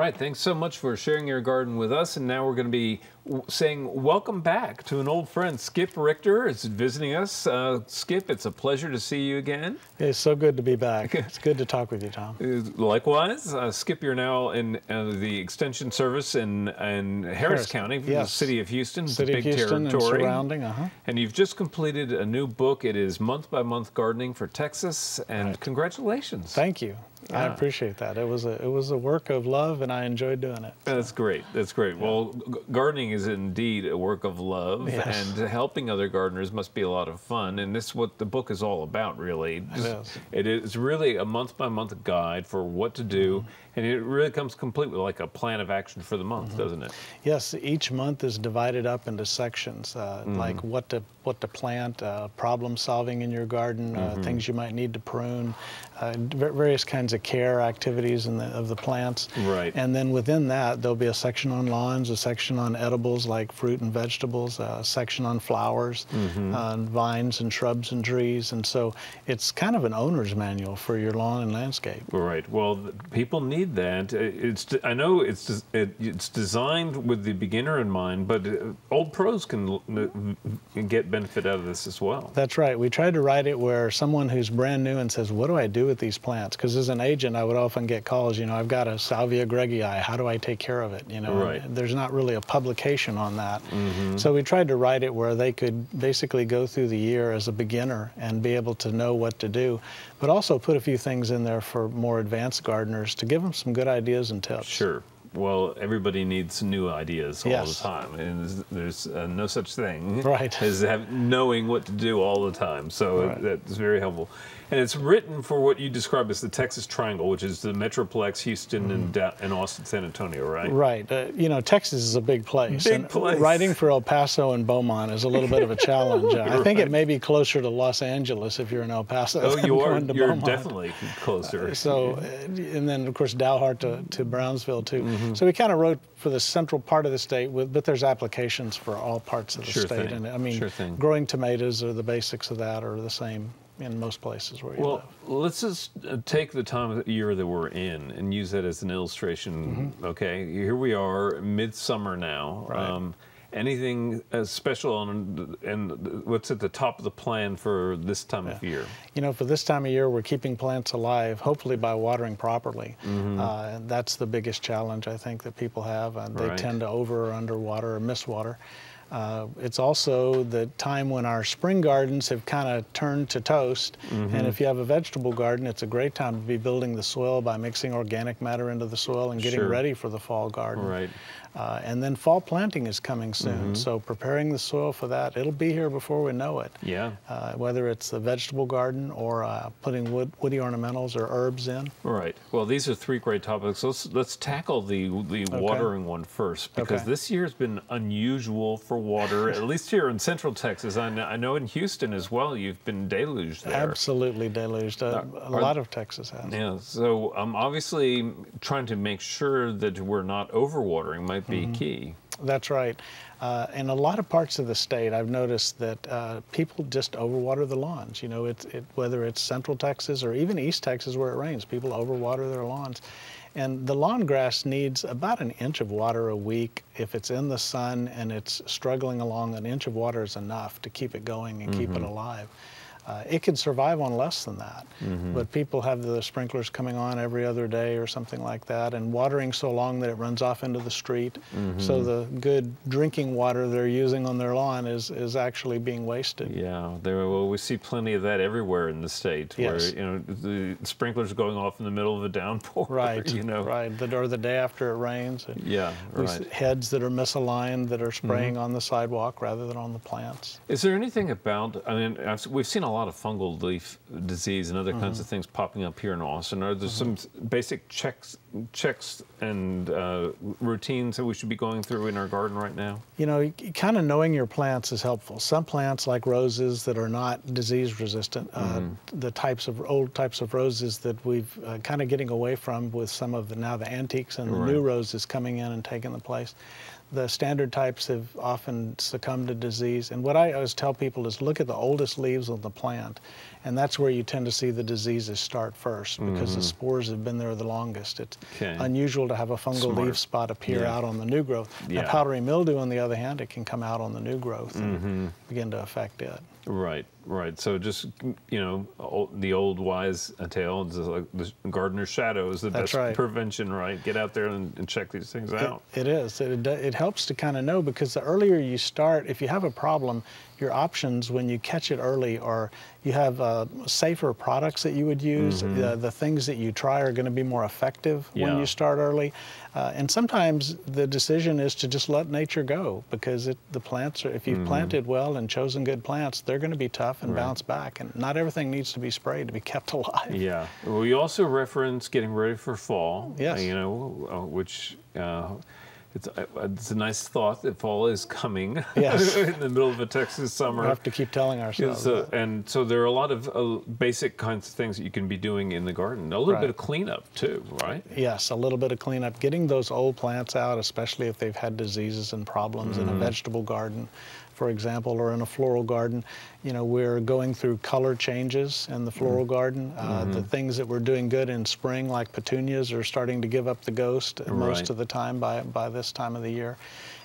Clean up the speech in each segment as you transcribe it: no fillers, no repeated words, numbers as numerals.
right, thanks so much for sharing your garden with us. And now we're going to be saying welcome back to an old friend. Skip Richter is visiting us. Skip, it's a pleasure to see you again. It's so good to be back. It's good to talk with you, Tom. Likewise. Skip, you're now in the Extension Service in Harris County, yes. the city of Houston. City big of Houston territory. And surrounding. And you've just completed a new book. It is Month by Month Gardening for Texas. And congratulations. Thank you. Yeah. I appreciate that. It was a work of love, and I enjoyed doing it. That's great. That's great. Yeah. Well, gardening is indeed a work of love, yes. and helping other gardeners must be a lot of fun. And this is what the book is all about, really. It is really a month-by-month guide for what to do, and it really comes complete with like a plan of action for the month, doesn't it? Yes. Each month is divided up into sections, like what to plant, problem solving in your garden, things you might need to prune, various kinds of care activities of the plants. Right. And then within that, there'll be a section on lawns, a section on edibles like fruit and vegetables, a section on flowers, on vines and shrubs and trees. And so it's kind of an owner's manual for your lawn and landscape. Right. Well, people need that. I know it's designed with the beginner in mind, but old pros can get benefit out of this as well. That's right. We tried to write it where someone who's brand new and says, what do I do with these plants? Because as an agent, I would often get calls, you know, I've got a Salvia Greggii, how do I take care of it? You know, right. There's not really a publication on that. So we tried to write it where they could basically go through the year as a beginner and be able to know what to do, but also put a few things in there for more advanced gardeners to give them some good ideas and tips. Sure. Well, everybody needs new ideas all the time, and there's no such thing as knowing what to do all the time. So that's very helpful. And it's written for what you describe as the Texas Triangle, which is the Metroplex, Houston, and Austin, San Antonio, right? Right. You know, Texas is a big place. Big place. Writing for El Paso and Beaumont is a little bit of a challenge. I think it may be closer to Los Angeles if you're in El Paso. Oh, you are. You're Beaumont. Definitely closer. So, and then of course Dalhart to Brownsville too. So we kind of wrote for the central part of the state, but there's applications for all parts of the state. And I mean, growing tomatoes or the basics of that are the same in most places where you live. Well, let's just take the time of the year that we're in and use that as an illustration. Okay, here we are, midsummer now. Right. Anything special and what's at the top of the plan for this time of year? You know, for this time of year, we're keeping plants alive, hopefully by watering properly. That's the biggest challenge I think that people have. They tend to over or underwater or miss water. It's also the time when our spring gardens have kind of turned to toast. And if you have a vegetable garden, it's a great time to be building the soil by mixing organic matter into the soil and getting ready for the fall garden. Right. And then fall planting is coming soon. So preparing the soil for that, it'll be here before we know it. Yeah. Whether it's the vegetable garden or putting woody ornamentals or herbs in. Right. Well, these are three great topics. Let's tackle the watering one first, because this year's been unusual for water, at least here in Central Texas. I know in Houston as well, you've been deluged there. Absolutely deluged. A lot of Texas has. Yeah. So obviously trying to make sure that we're not overwatering might be key. That's right. In a lot of parts of the state, I've noticed that people just overwater the lawns. You know, whether it's Central Texas or even East Texas where it rains, people overwater their lawns. And the lawn grass needs about an inch of water a week. If it's in the sun and it's struggling along, an inch of water is enough to keep it going and keep it alive. It can survive on less than that, but people have the sprinklers coming on every other day or something like that, and watering so long that it runs off into the street. So the good drinking water they're using on their lawn is actually being wasted. Yeah, well, we see plenty of that everywhere in the state, where the sprinklers are going off in the middle of a downpour. Right. You know. Right. Or the day after it rains. Yeah. Right. Heads that are misaligned that are spraying on the sidewalk rather than on the plants. Is there anything about? I mean, we've seen a lot of fungal leaf disease and other kinds of things popping up here in Austin. Are there some basic checks and routines that we should be going through in our garden right now? You know, kind of knowing your plants is helpful. Some plants, like roses that are not disease resistant, the old types of roses that we've kind of getting away from with some of the antiques and the new roses coming in and taking the place. the standard types have often succumbed to disease. And what I always tell people is look at the oldest leaves on the plant, and that's where you tend to see the diseases start first, because the spores have been there the longest. It's unusual to have a fungal leaf spot appear out on the new growth. Now, powdery mildew, on the other hand, it can come out on the new growth and begin to affect it. Right, right. So just, you know, the old wise tale, like the gardener's shadow is the best prevention, right? Get out there and check these things out. It is. It helps to kind of know, because the earlier you start, if you have a problem, your options when you catch it early are you have safer products that you would use. The things that you try are going to be more effective when you start early. And sometimes the decision is to just let nature go, because the plants, if you've planted well and chosen good plants, they're going to be tough and bounce back. And not everything needs to be sprayed to be kept alive. Yeah. Well, you also reference getting ready for fall. Yes. You know, which it's a nice thought that fall is coming. Yes. In the middle of a Texas summer. We have to keep telling ourselves that. And so there are a lot of basic kinds of things that you can be doing in the garden. A little bit of cleanup too, right? Yes, a little bit of cleanup. Getting those old plants out, especially if they've had diseases and problems in a vegetable garden, for example, or in a floral garden. You know, we're going through color changes in the floral garden. The things that were doing good in spring, like petunias, are starting to give up the ghost most of the time by this time of the year.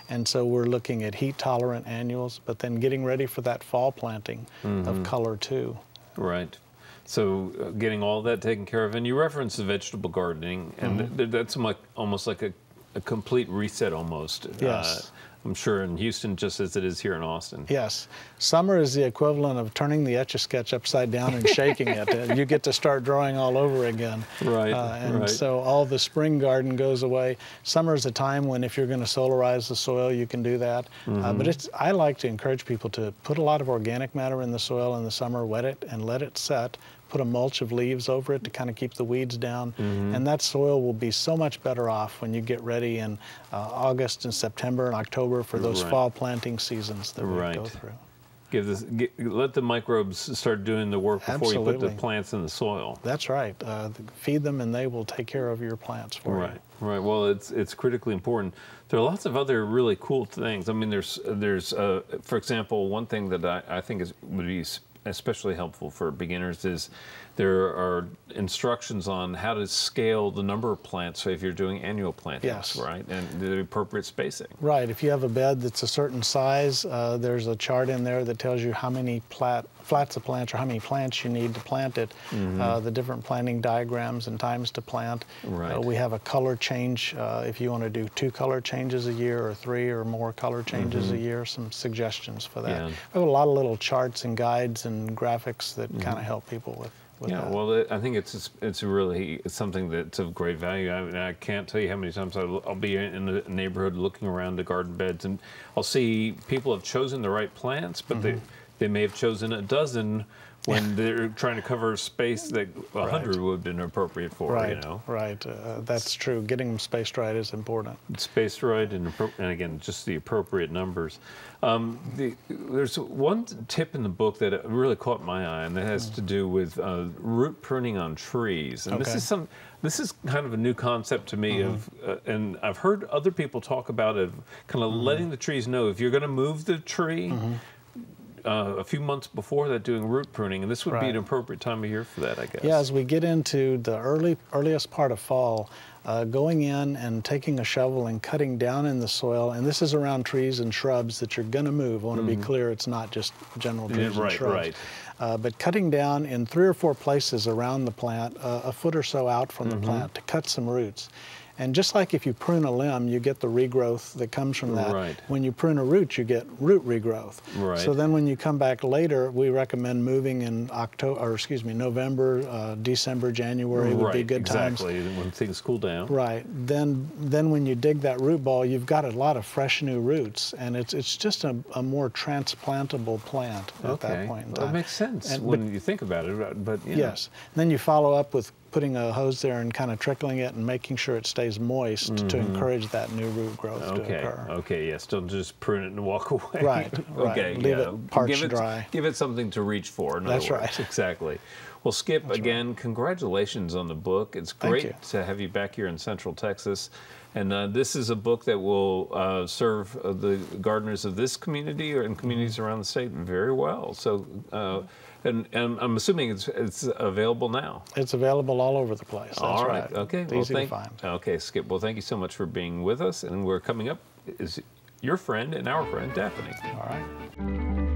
And so we're looking at heat-tolerant annuals, but then getting ready for that fall planting of color too. Right. So getting all that taken care of. And you referenced the vegetable gardening, and that's almost like a complete reset almost. Yes. I'm sure in Houston, just as it is here in Austin. Yes. Summer is the equivalent of turning the Etch-a-Sketch upside down and shaking it. You get to start drawing all over again. Right. So all the spring garden goes away. Summer is a time when, if you're going to solarize the soil, you can do that. But I like to encourage people to put a lot of organic matter in the soil in the summer, wet it, and let it set. Put a mulch of leaves over it to kind of keep the weeds down. And that soil will be so much better off when you get ready in August and September and October for those fall planting seasons that we go through. Let the microbes start doing the work before you put the plants in the soil. That's right. Feed them and they will take care of your plants for you. Right. Well, it's critically important. There are lots of other really cool things. I mean, there's for example, one thing that I think would be especially helpful for beginners is there are instructions on how to scale the number of plants, so if you're doing annual plantings, right, and the appropriate spacing. Right. If you have a bed that's a certain size, there's a chart in there that tells you how many flats of plants or how many plants you need to plant it, the different planting diagrams and times to plant. We have a color change if you want to do 2 color changes a year or 3 or more color changes a year, some suggestions for that. We have a lot of little charts and guides and graphics that kind of help people with that. Well, I think it's really something that's of great value. I mean, I can't tell you how many times I'll be in the neighborhood looking around the garden beds, and I'll see people have chosen the right plants, but they may have chosen a dozen when they're trying to cover a space that 100 would have been appropriate for, you know. That's true. Getting them spaced right is important. Spaced right, and again, just the appropriate numbers. There's one tip in the book that really caught my eye, and that has to do with root pruning on trees. And this is kind of a new concept to me, and I've heard other people talk about it, kind of letting the trees know if you're going to move the tree, a few months before that, doing root pruning, and this would be an appropriate time of year for that, I guess. Yeah, as we get into the earliest part of fall, going in and taking a shovel and cutting down in the soil, and this is around trees and shrubs that you're going to move. I want to be clear, it's not just general trees and shrubs. But cutting down in 3 or 4 places around the plant, a foot or so out from the plant, to cut some roots. And just like if you prune a limb, you get the regrowth that comes from that. When you prune a root, you get root regrowth. So then when you come back later, we recommend moving in November, December, January would be good times. When things cool down. Then when you dig that root ball, you've got a lot of fresh new roots, and it's just a more transplantable plant at that point in time. Well, that makes sense when you think about it. But yes. Then you follow up with putting a hose there and kind of trickling it and making sure it stays moist to encourage that new root growth to occur. Yes, don't just prune it and walk away. Leave it parched dry. Give it something to reach for. That's right. Exactly. Well, Skip, again, congratulations on the book. It's great to have you back here in Central Texas. And this is a book that will serve the gardeners of this community and communities around the state very well. So, and I'm assuming it's available now. It's available all over the place. That's all right. Okay. It's easy to find. Okay, Skip. Well, thank you so much for being with us. And we're coming up is your friend and our friend, Daphne. All right.